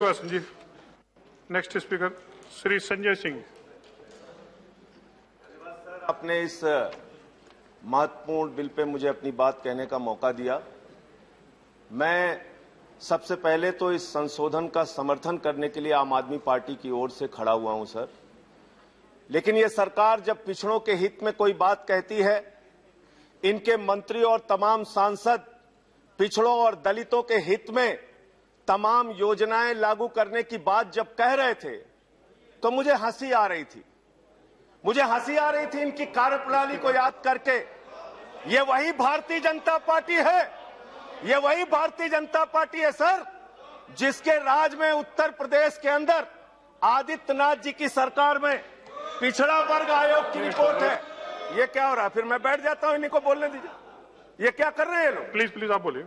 जी next speaker Shri Sanjay Singh. आपने इस महत्वपूर्ण बिल पे मुझे अपनी बात कहने का मौका दिया। मैं सबसे पहले तो इस संशोधन का समर्थन करने के लिए आम आदमी पार्टी की ओर से खड़ा हुआ हूं सर, लेकिन ये सरकार जब पिछड़ों के हित में कोई बात कहती है, इनके मंत्री और तमाम सांसद पिछड़ों और दलितों के हित में तमाम योजनाएं लागू करने की बात जब कह रहे थे तो मुझे हंसी आ रही थी। मुझे हंसी आ रही थी इनकी कार्यप्रणाली को याद करके। ये वही भारतीय जनता पार्टी है, ये वही भारतीय जनता पार्टी है सर, जिसके राज में उत्तर प्रदेश के अंदर आदित्यनाथ जी की सरकार में पिछड़ा वर्ग आयोग की रिपोर्ट है। ये क्या हो रहा है? फिर मैं बैठ जाता हूं, इन्हीं को बोलने दीजिए। ये क्या कर रहे हैं लोग? प्लीज प्लीज आप बोलिए।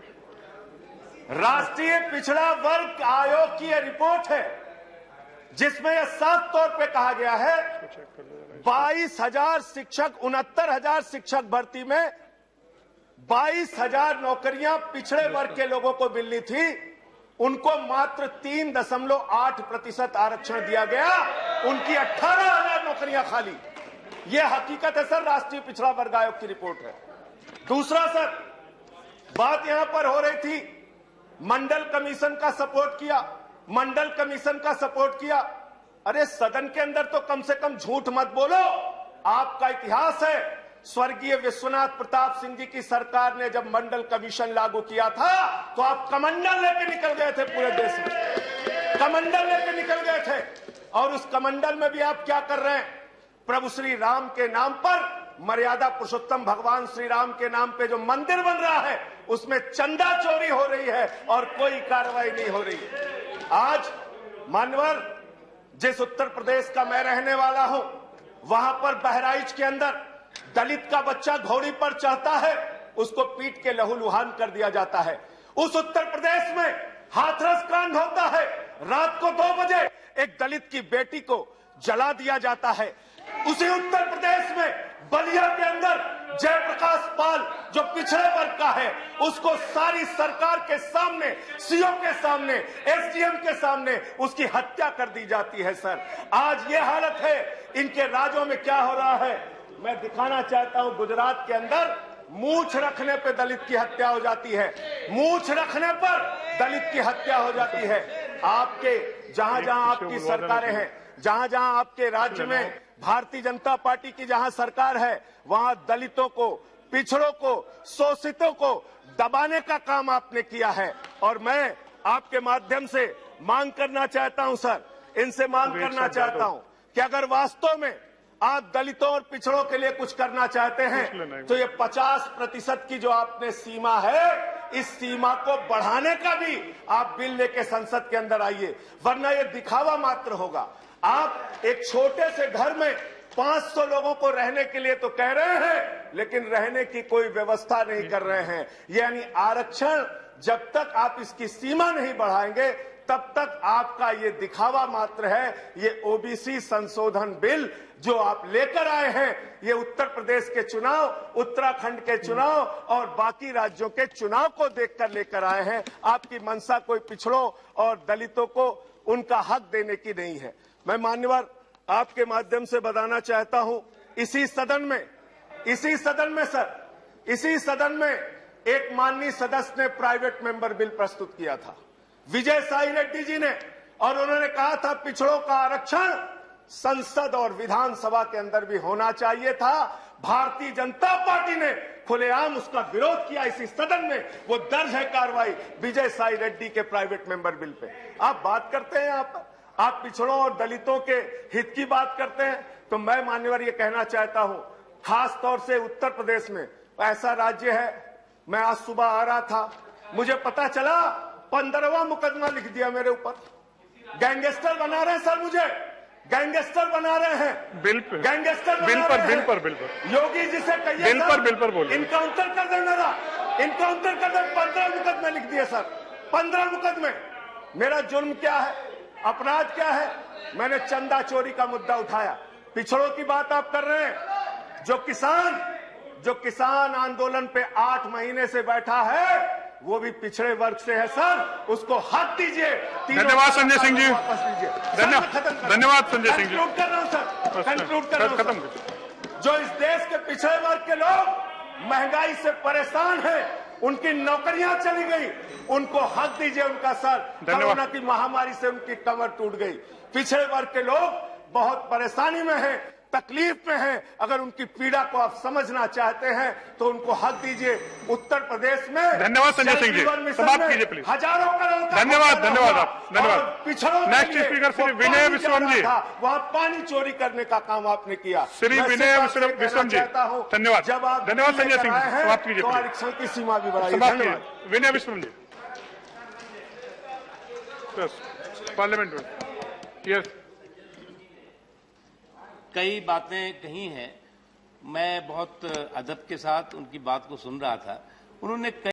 राष्ट्रीय पिछड़ा वर्ग आयोग की यह रिपोर्ट है जिसमें यह साफ तौर पे कहा गया है 22,000 शिक्षक 69,000 शिक्षक भर्ती में 22,000 नौकरियां पिछड़े वर्ग के लोगों को मिलनी थी, उनको मात्र 3.8% आरक्षण दिया गया, उनकी 18,000 नौकरियां खाली। यह हकीकत है सर, राष्ट्रीय पिछड़ा वर्ग आयोग की रिपोर्ट है। दूसरा सर, बात यहां पर हो रही थी मंडल कमीशन का सपोर्ट किया, मंडल कमीशन का सपोर्ट किया। अरे सदन के अंदर तो कम से कम झूठ मत बोलो। आपका इतिहास है, स्वर्गीय विश्वनाथ प्रताप सिंह जी की सरकार ने जब मंडल कमीशन लागू किया था तो आप कमंडल लेके निकल गए थे, पूरे देश में कमंडल लेके निकल गए थे। और उस कमंडल में भी आप क्या कर रहे हैं? प्रभु श्री राम के नाम पर, मर्यादा पुरुषोत्तम भगवान श्री राम के नाम पे जो मंदिर बन रहा है उसमें चंदा चोरी हो रही है और कोई कार्रवाई नहीं हो रही है। आज मान्यवर, जिस उत्तर प्रदेश का मैं रहने वाला हूं, वहां पर बहराइच के अंदर दलित का बच्चा घोड़ी पर चढ़ता है, उसको पीट के लहूलुहान कर दिया जाता है। उस उत्तर प्रदेश में हाथरस कांड होता है, रात को 2 बजे एक दलित की बेटी को जला दिया जाता है। उसी उत्तर प्रदेश में बलिया के अंदर जयप्रकाश पाल जो पिछड़े वर्ग का है, उसको सारी सरकार के सामने, सीओ के सामने, एसडीएम के सामने उसकी हत्या कर दी जाती है। सर, आज ये हालत है। इनके राज्यों में क्या हो रहा है मैं दिखाना चाहता हूं। गुजरात के अंदर मूछ रखने पे दलित की हत्या हो जाती है, मूछ रखने पर दलित की हत्या हो जाती है। आपके जहां जहां आपकी सरकारें हैं, जहां जहां आपके राज्य में भारतीय जनता पार्टी की जहां सरकार है, वहां दलितों को, पिछड़ों को, शोषितों को दबाने का काम आपने किया है। और मैं आपके माध्यम से मांग करना चाहता हूं सर, इनसे मांग करना चाहता हूं कि अगर वास्तव में आप दलितों और पिछड़ों के लिए कुछ करना चाहते हैं तो ये 50% की जो आपने सीमा है, इस सीमा को बढ़ाने का भी आप बिल लेके संसद के अंदर आइए, वरना ये दिखावा मात्र होगा। आप एक छोटे से घर में 500 लोगों को रहने के लिए तो कह रहे हैं, लेकिन रहने की कोई व्यवस्था नहीं कर रहे हैं। यानी आरक्षण जब तक आप इसकी सीमा नहीं बढ़ाएंगे तब तक आपका ये दिखावा मात्र है। ये ओबीसी संशोधन बिल जो आप लेकर आए हैं, ये उत्तर प्रदेश के चुनाव, उत्तराखंड के चुनाव और बाकी राज्यों के चुनाव को देखकर लेकर आए हैं। आपकी मंशा कोई पिछड़ों और दलितों को उनका हक देने की नहीं है। मैं मान्यवर आपके माध्यम से बताना चाहता हूं, इसी सदन में एक माननीय सदस्य ने प्राइवेट मेंबर बिल प्रस्तुत किया था, विजय साई रेड्डी जी ने, और उन्होंने कहा था पिछड़ों का आरक्षण संसद और विधानसभा के अंदर भी होना चाहिए था। भारतीय जनता पार्टी ने खुलेआम उसका विरोध किया इसी सदन में। वो दर्ज है कार्रवाई विजय साई रेड्डी के प्राइवेट मेंबर बिल पे। आप बात करते हैं, आप पिछड़ों और दलितों के हित की बात करते हैं। तो मैं मान्यवर ये कहना चाहता हूं, खास तौर से उत्तर प्रदेश में ऐसा राज्य है, मैं आज सुबह आ रहा था, मुझे पता चला 15वां मुकदमा लिख दिया मेरे ऊपर। गैंगस्टर बना रहे हैं सर, मुझे गैंगस्टर बना रहे हैं, गैंगस्टर बिल पर योगी जी से कहिए बिल पर बोलिए, इनकाउंटर कर दे, मेरा इनकाउंटर कर दे। 15 मुकदमे लिख दिए सर, 15 मुकदमे। मेरा जुर्म क्या है, अपराध क्या है? मैंने चंदा चोरी का मुद्दा उठाया। पिछड़ों की बात आप कर रहे हैं। जो किसान आंदोलन पे 8 महीने से बैठा है, वो भी पिछड़े वर्ग से है सर, उसको हक दीजिए। धन्यवाद संजय सिंह जी। वापस लीजिए। धन्यवाद संजय सिंह जी। कंक्लूड कर रहा हूं सर, कंक्लूड कर रहा हूं खत्म सर। जो इस देश के पिछड़े वर्ग के लोग महंगाई से परेशान हैं, उनकी नौकरियां चली गई, उनको हक दीजिए उनका सर। कोरोना की महामारी से उनकी कमर टूट गई। पिछड़े वर्ग के लोग बहुत परेशानी में हैं, तकलीफ में हैं। अगर उनकी पीड़ा को आप समझना चाहते हैं तो उनको हक दीजिए। उत्तर प्रदेश में धन्यवाद संजय सिंह जी, समाप्त कीजिए प्लीज। हजारों करोड़ का धन्यवाद धन्यवाद। पिछड़ों नेक्स्ट स्पीकर श्री विनय विश्वम जी। वहाँ पानी चोरी करने का काम आपने किया। श्री विनय विश्वम जी, धन्यवाद। जब आप धन्यवाद संजय सिंह जी, समाप्त कीजिए तो आरक्षण की सीमा भी बढ़ाई। समाप्त कीजिए। विनय विश्वम जी, पार्लियामेंट में। यस, कई बातें कही हैं। मैं बहुत अदब के साथ उनकी बात को सुन रहा था। उन्होंने